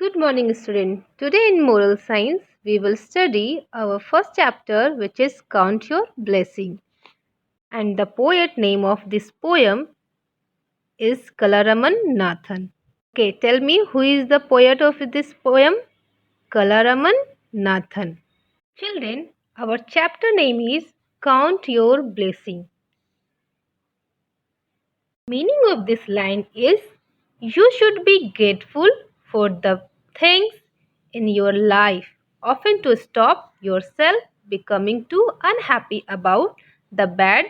Good morning, student. Today in Moral Science, we will study our first chapter, which is Count Your Blessing. And the poet name of this poem is Kalaraman Nathan. Okay, tell me who is the poet of this poem? Kalaraman Nathan. Children, our chapter name is Count Your Blessing. Meaning of this line is you should be grateful for the things in your life, often to stop yourself becoming too unhappy about the bad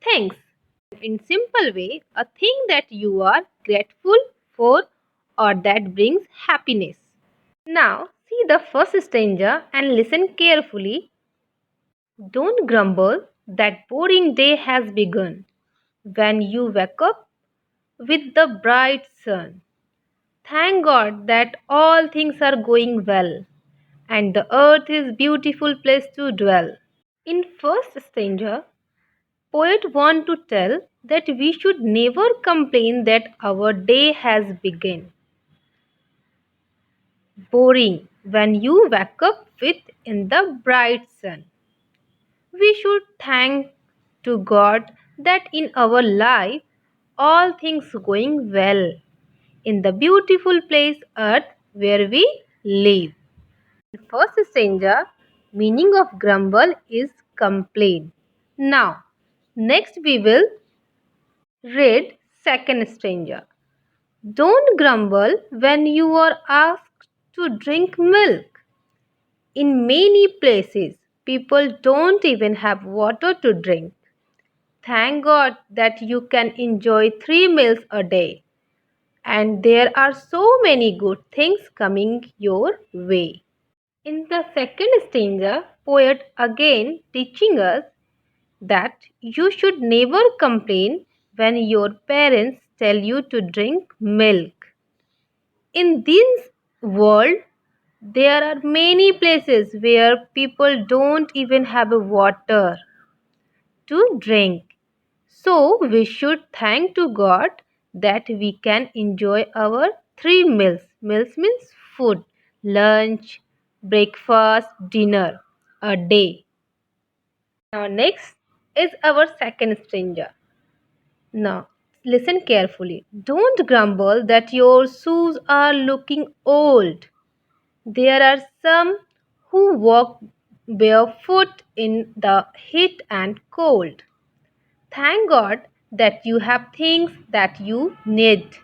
things. In simple way, a thing that you are grateful for or that brings happiness. Now, see the first stanza and listen carefully. Don't grumble that boring day has begun. When you wake up with the bright sun. Thank God that all things are going well and the earth is beautiful place to dwell. In first stanza, poet want to tell that we should never complain that our day has begun. Boring when you wake up with in the bright sun. We should thank to God that in our life all things going well in the beautiful place earth where we live. First stanza, meaning of grumble is complain. Now, next we will read second stanza. Don't grumble when you are asked to drink milk. In many places, people don't even have water to drink. Thank God that you can enjoy 3 meals a day. And there are so many good things coming your way. In the second stanza, poet again teaching us that you should never complain when your parents tell you to drink milk. In this world, there are many places where people don't even have water to drink. So we should thank to God that we can enjoy our 3 meals. Meals means food, lunch, breakfast, dinner a day. Now next is our second stanza. Now listen carefully. Don't grumble that your shoes are looking old. There are some who walk barefoot in the heat and cold. Thank God that you have things that you need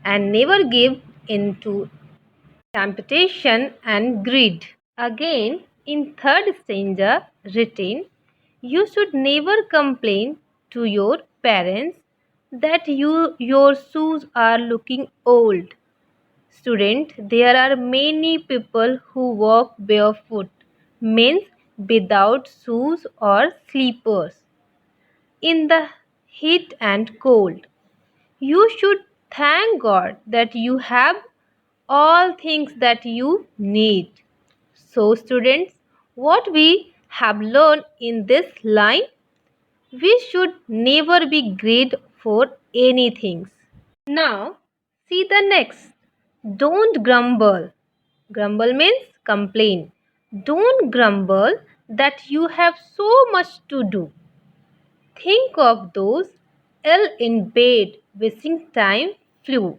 and never give in to temptation and greed. Again, in third stanza written, you should never complain to your parents that your shoes are looking old. Student, there are many people who walk barefoot, means without shoes or slippers in the heat and cold. You should thank God that you have all things that you need. So, students, what we have learned in this line, we should never be greedy for anything. Now, see the next. Don't grumble. Grumble means complain. Don't grumble that you have so much to do. Think of those ill in bed wishing time flew.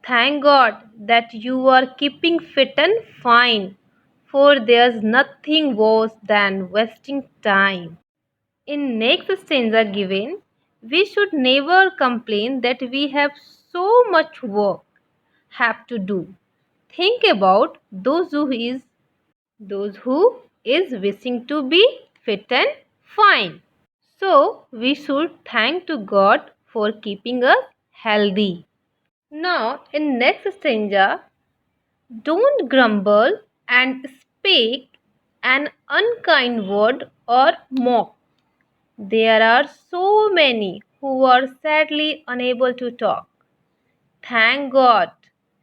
Thank God that you are keeping fit and fine, for there's nothing worse than wasting time. In next stanza given, we should never complain that we have so much work have to do. Think about those who is wishing to be fit and fine. So we should thank to God for keeping us healthy. Now in next stanza, don't grumble and speak an unkind word or mock. There are so many who are sadly unable to talk. Thank God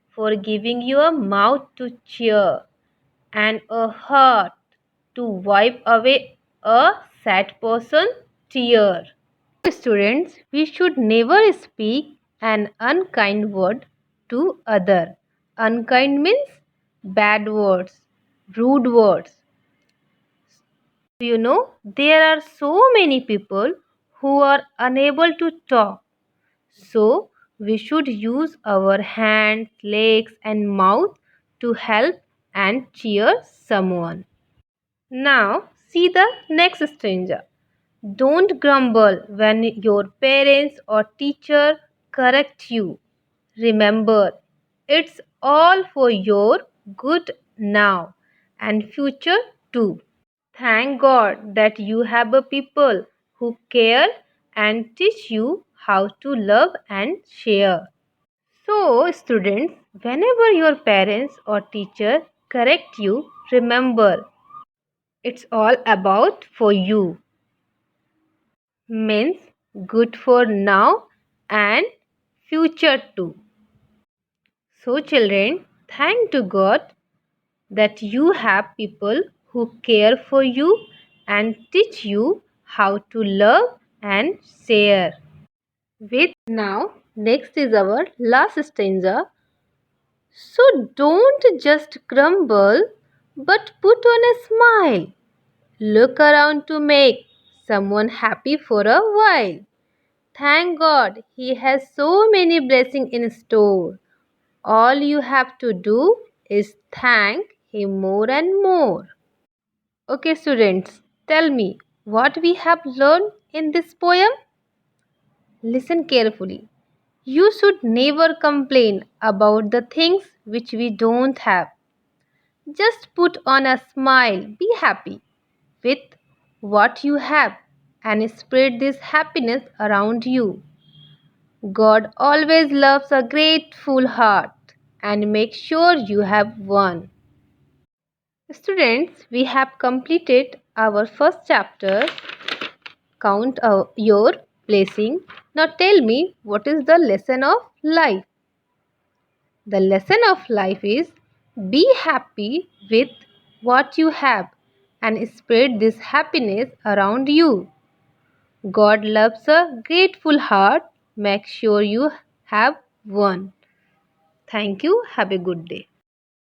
for giving you a mouth to cheer and a heart to wipe away a sad person's tear. Students, we should never speak an unkind word to other. Unkind means bad words, rude words. There are so many people who are unable to talk. So, we should use our hands, legs, and mouth to help and cheer someone. Now, see the next stranger. Don't grumble when your parents or teacher correct you. Remember, it's all for your good now and future too. Thank God that you have a people who care and teach you how to love and share. So, students, whenever your parents or teacher correct you, remember it's all about for you. Means good for now and future too. So, children, thank to God that you have people who care for you and teach you how to love and share. With now, next is our last stanza. So don't just grumble, but put on a smile. Look around to make someone happy for a while. Thank God He has so many blessings in store. All you have to do is thank Him more and more. Okay, students, tell me what we have learned in this poem. Listen carefully. You should never complain about the things which we don't have. Just put on a smile, be happy with what you have, and spread this happiness around you. God always loves a grateful heart, and make sure you have one. Students, we have completed our first chapter, Count Your Blessing. Now tell me, what is the lesson of life? The lesson of life is be happy with what you have and spread this happiness around you. God loves a grateful heart. Make sure you have one. Thank you. Have a good day.